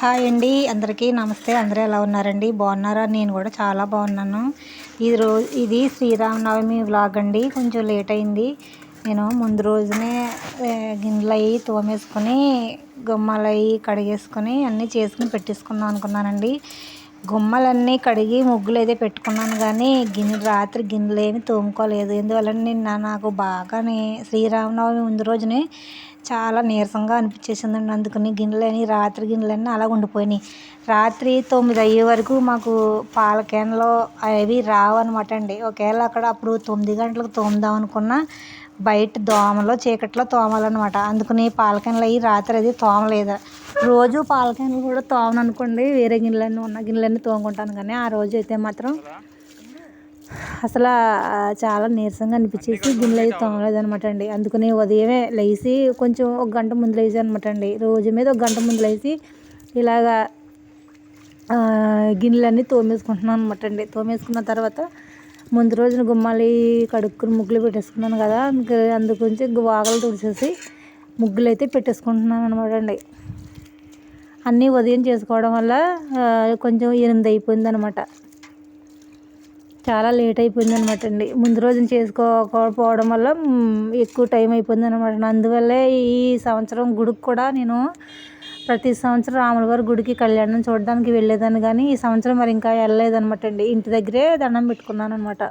Hi అండి, అందరికీ నమస్తే. అందరూ ఎలా ఉన్నారండి? బాగున్నారా? నేను కూడా చాలా బాగున్నాను. ఇది శ్రీరామనవమి వ్లాగ్ అండి. కొంచెం లేట్ అయింది. నేను ముందు రోజునే గిన్నెలు అవి తోమేసుకొని గుమ్మాలు అవి కడిగేసుకొని అన్నీ చేసుకుని పెట్టేసుకుందాం అనుకున్నానండి. గుమ్మలన్నీ కడిగి ముగ్గులు అయితే పెట్టుకున్నాను, కానీ రాత్రి గిన్నెలు ఏమి తోముకోలేదు. ఎందువల్ల నాకు బాగానే శ్రీరామనవమి ముందు రోజునే చాలా నీరసంగా అనిపించేసిందండి. అందుకని రాత్రి గిన్నెలన్నీ అలా ఉండిపోయినాయి. రాత్రి 9 అయ్యే వరకు మాకు పాల క్యాన్లో అవి రావన్నమాట అండి. ఒకవేళ అప్పుడు 9 గంటలకు తోముదాం అనుకున్నా బయట చీకట్లో తోమాలన్నమాట. అందుకని పాల క్యాన్లు అవి రాత్రి అది తోమలేదు. రోజు పాల క్యాన్లు కూడా తోమను అనుకోండి, వేరే గిన్నెలన్నీ తోముకుంటాను. కానీ ఆ రోజు అయితే మాత్రం అసలు చాలా నీరసంగా అనిపించేసి గిన్నెలు అయితే తోమలేదనమాట అండి. అందుకని ఉదయమే లేచి కొంచెం 1 గంట ముందు లేచి అనమాట అండి. రోజు మీద 1 గంట ముందు లేచి ఇలాగా గిన్నెలన్నీ తోమేసుకుంటున్నాను అనమాట అండి. తోమేసుకున్న తర్వాత ముందు రోజున గుమ్మాలి కడుక్కుని ముగ్గులు పెట్టేసుకున్నాను కదా, అందుగురించి వాగలు తుడిచేసి ముగ్గులు అయితే పెట్టేసుకుంటున్నాను అనమాట అండి. అన్నీ ఉదయం చేసుకోవడం వల్ల కొంచెం 8 అయిపోయింది అనమాట. చాలా లేట్ అయిపోయింది అనమాట అండి. ముందు రోజున చేసుకోకపోవడం వల్ల ఎక్కువ టైం అయిపోయింది అనమాట. అందువల్లే ఈ సంవత్సరం గుడికి కూడా నేను ప్రతి సంవత్సరం రాములవారి గుడికి కళ్యాణం చూడడానికి వెళ్ళేదాన్ని, కానీ ఈ సంవత్సరం మరి ఇంకా వెళ్ళలేదనమాట అండి. ఇంటి దగ్గరే దండం పెట్టుకున్నాను అనమాట.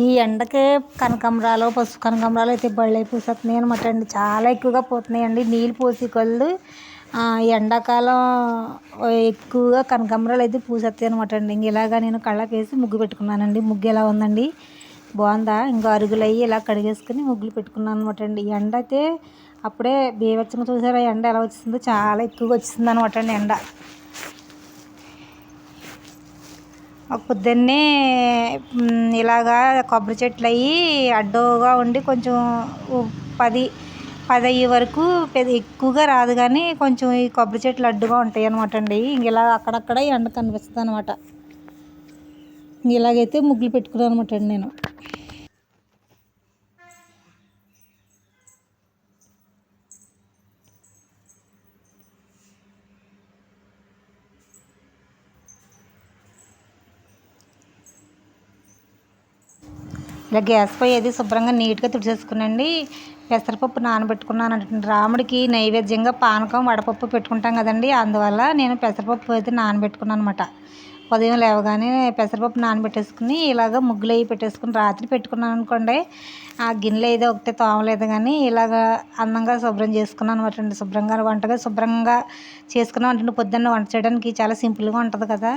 ఈ ఎండకే కనకాంబరాలు, పసుపు కనకాంబరాలు అయితే బళ్ళై పూసేస్తున్నాయి అనమాట అండి. చాలా ఎక్కువగా పోతున్నాయండి. నీళ్ళు పోసి కొళ్ళు ఎండాకాలం ఎక్కువగా కనకాంబరాలు అయితే పూసేస్తాయి అనమాట అండి. ఇలాగా నేను కళ్ళకి వేసి ముగ్గు పెట్టుకున్నానండి. ముగ్గు ఎలా ఉందండి? బాగుందా? ఇంకా అరుగులు అయ్యి ఇలా కడిగేసుకుని ముగ్గులు పెట్టుకున్నాను అనమాట అండి. ఎండ అయితే అప్పుడే బీభత్సంగా చూసారా ఎండ ఎలా వచ్చిందో? చాలా ఎక్కువగా వచ్చింది అనమాట అండి ఎండ. పొద్దున్నే ఇలాగా కొబ్బరి చెట్లు అయ్యి అడ్డుగా ఉండి కొంచెం 10 అయ్యే వరకు పెద్ద ఎక్కువగా రాదు, కానీ కొంచెం ఈ కొబ్బరి చెట్లు అడ్డుగా ఉంటాయి అనమాట అండి. ఇలా అక్కడక్కడ ఎండ కనిపిస్తుంది అనమాట. ఇలాగైతే ముగ్గులు పెట్టుకున్నాను అనమాట అండి నేను. ఇలా గ్యాస్ పొయ్యి అది శుభ్రంగా నీట్గా తుడిచేసుకునండి. పెసరపప్పు నానబెట్టుకున్నాను అంటే రాముడికి నైవేద్యంగా పానకం వడపప్పు పెట్టుకుంటాం కదండి. అందువల్ల నేను పెసరపప్పు అయితే నానబెట్టుకున్నాను అనమాట. ఉదయం లేవగానే పెసరపప్పు నానబెట్టేసుకుని ఇలాగ ముగ్గులు అవి పెట్టేసుకుని రాత్రి పెట్టుకున్నాను అనుకోండి. ఆ గిన్నెలు అయితే ఒకటే తోమలేదు, కానీ ఇలాగ అందంగా శుభ్రం చేసుకున్నాను అనమాట అండి. శుభ్రంగా చేసుకున్నాం అంటే పొద్దున్న వంట చేయడానికి చాలా సింపుల్గా ఉంటుంది కదా,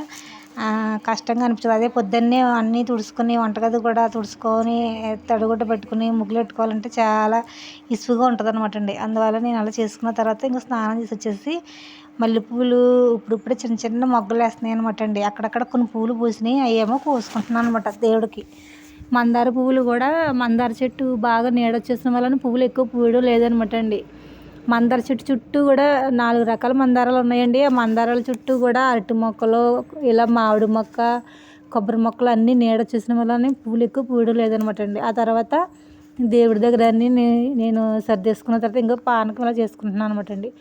కష్టంగా అనిపించదు. అదే పొద్దున్నే అన్నీ తుడుచుకొని వంటగది కూడా తుడుచుకొని తడిగుడ్డ పెట్టుకుని ముగ్గులు పెట్టుకోవాలంటే చాలా ఇసుగా ఉంటుంది అనమాట అండి. అందువల్ల నేను అలా చేసుకున్న తర్వాత ఇంకా స్నానం చేసి వచ్చేసి మల్లెపూలు ఇప్పుడిప్పుడే చిన్న చిన్న మొగ్గలు వేస్తున్నాయి అనమాట అండి. అక్కడక్కడ కొన్ని పూలు పూసినాయి, అవేమో కోసుకుంటున్నాను అనమాట దేవుడికి. మందార పువ్వులు కూడా మందార చెట్టు బాగా నీడొచ్చేసిన వలన పువ్వులు ఎక్కువ పూయడం లేదనమాట అండి. మందార చెట్టు చుట్టూ కూడా 4 రకాల మందారాలు ఉన్నాయండి. ఆ మందారాల చుట్టూ కూడా అరటి మొక్కలు, ఇలా మామిడి మొక్క, కొబ్బరి మొక్కలు అన్నీ నీడొచ్చేసిన వల్ల పువ్వులు ఎక్కువ పూయడం లేదనమాట అండి. ఆ తర్వాత దేవుడి దగ్గర అన్నీ నేను సర్దేసుకున్న తర్వాత ఇంకా పానకం ఇలా చేసుకుంటున్నాను అనమాట అండి.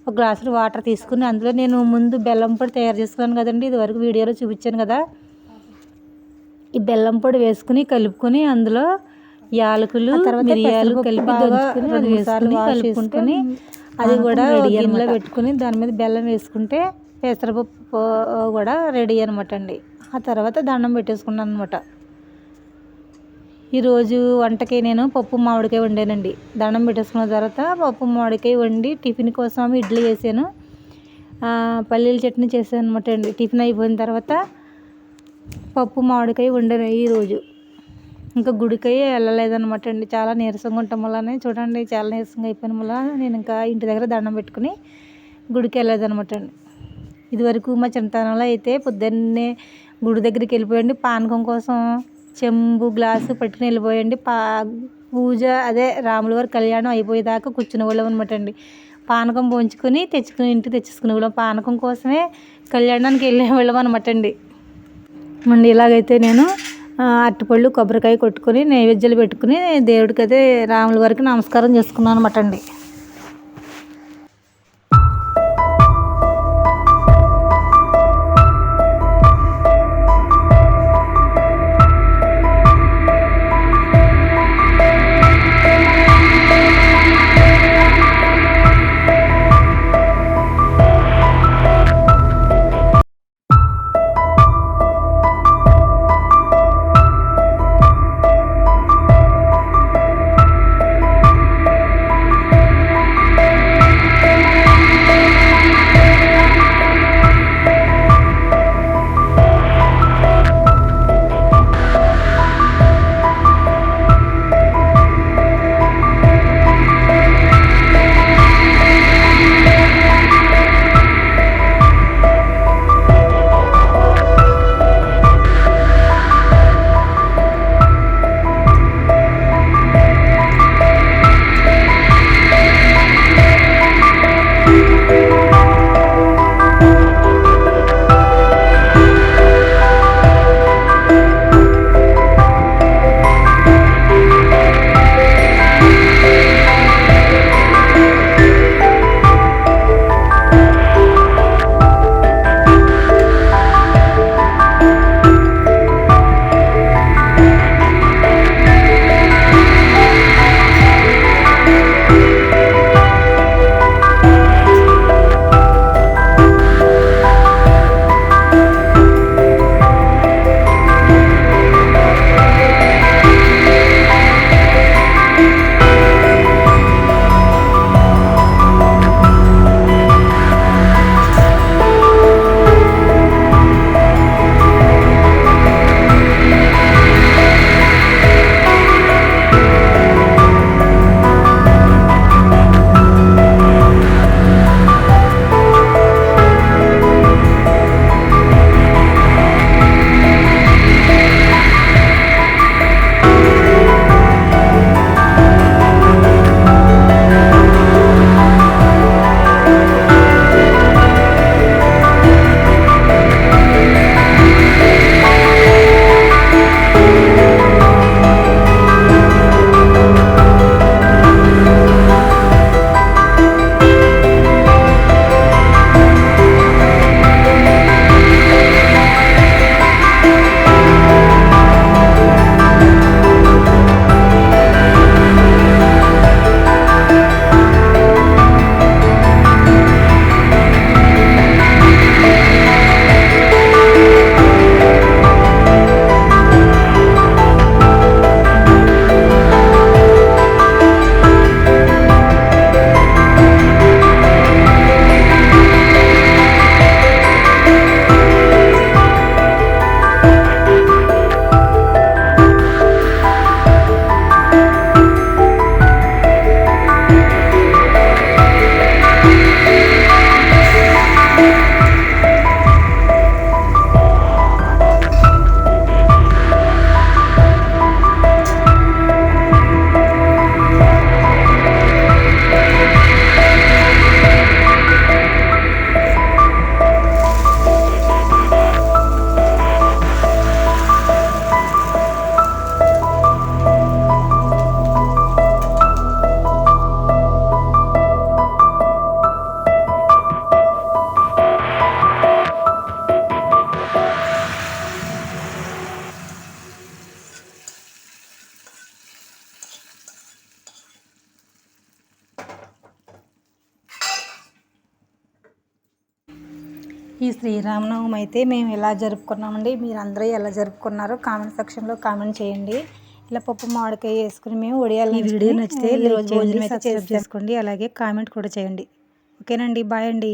ఒక గ్లాసులో వాటర్ తీసుకుని అందులో నేను ముందు బెల్లం పొడి తయారు చేసుకున్నాను కదండి, ఇదివరకు వీడియోలో చూపించాను కదా. ఈ బెల్లం పొడి వేసుకుని కలుపుకొని అందులో యాలకులు, మిరియాలు కలిపి దంచుకుని అది వేసుకుని కలుపుకుంటుని అది కూడా గిన్నెలో పెట్టుకుని దాని మీద బెల్లం వేసుకుంటే పెసరపప్పు కూడా రెడీ అనమాట అండి. ఆ తర్వాత దండం పెట్టేసుకున్నాను అనమాట. ఈరోజు వంటకి నేను పప్పు మామిడికాయ వండానండి. దండం పెట్టేసుకున్న తర్వాత పప్పు మామిడికాయ వండి టిఫిన్ కోసం ఇడ్లీ వేసాను, పల్లీల చట్నీ చేసాను అనమాట అండి. టిఫిన్ అయిపోయిన తర్వాత పప్పు మామిడికాయ వండాను ఈరోజు. ఇంకా గుడికాయ వెళ్ళలేదనమాట అండి. చాలా నీరసంగా ఉండటం వల్లనే చూడండి, చాలా నీరసంగా అయిపోయిన వల్ల నేను ఇంకా ఇంటి దగ్గర దండం పెట్టుకుని గుడికి వెళ్ళలేదనమాట అండి. ఇదివరకు మా చిన్నతనంలో అయితే పొద్దున్నే గుడి దగ్గరికి వెళ్ళిపోయండి. పానకం కోసం చెంబు గ్లాసు పట్టుకుని వెళ్ళిపోయండి. పూజ అదే రాముల వారి కళ్యాణం అయిపోయేదాకా కూర్చునే వాళ్ళం అనమాట అండి. పానకం పోంచుకొని ఇంటికి తెచ్చేసుకునే వాళ్ళం. పానకం కోసమే కళ్యాణానికి వెళ్ళేవాళ్ళం అనమాట అండి. ఇలాగైతే నేను అరటిపళ్ళు కొబ్బరికాయ కొట్టుకొని నైవేద్యాలు పెట్టుకుని దేవుడికి అయితే రాముల వారికి నమస్కారం చేసుకున్నాను అనమాట అండి. ఈ శ్రీరామనవమి అయితే మేము ఎలా జరుపుకున్నామండి, మీరందరూ ఎలా జరుపుకున్నారో కామెంట్ సెక్షన్లో కామెంట్ చేయండి. ఇలా పప్పు మామిడికాయ వేసుకుని మేము వడియాలు. ఈ వీడియో నచ్చితే ఈరోజు భోజనం అయితే చేసుకోండి, అలాగే కామెంట్ కూడా చేయండి. ఓకేనండి, బాయ్ అండి.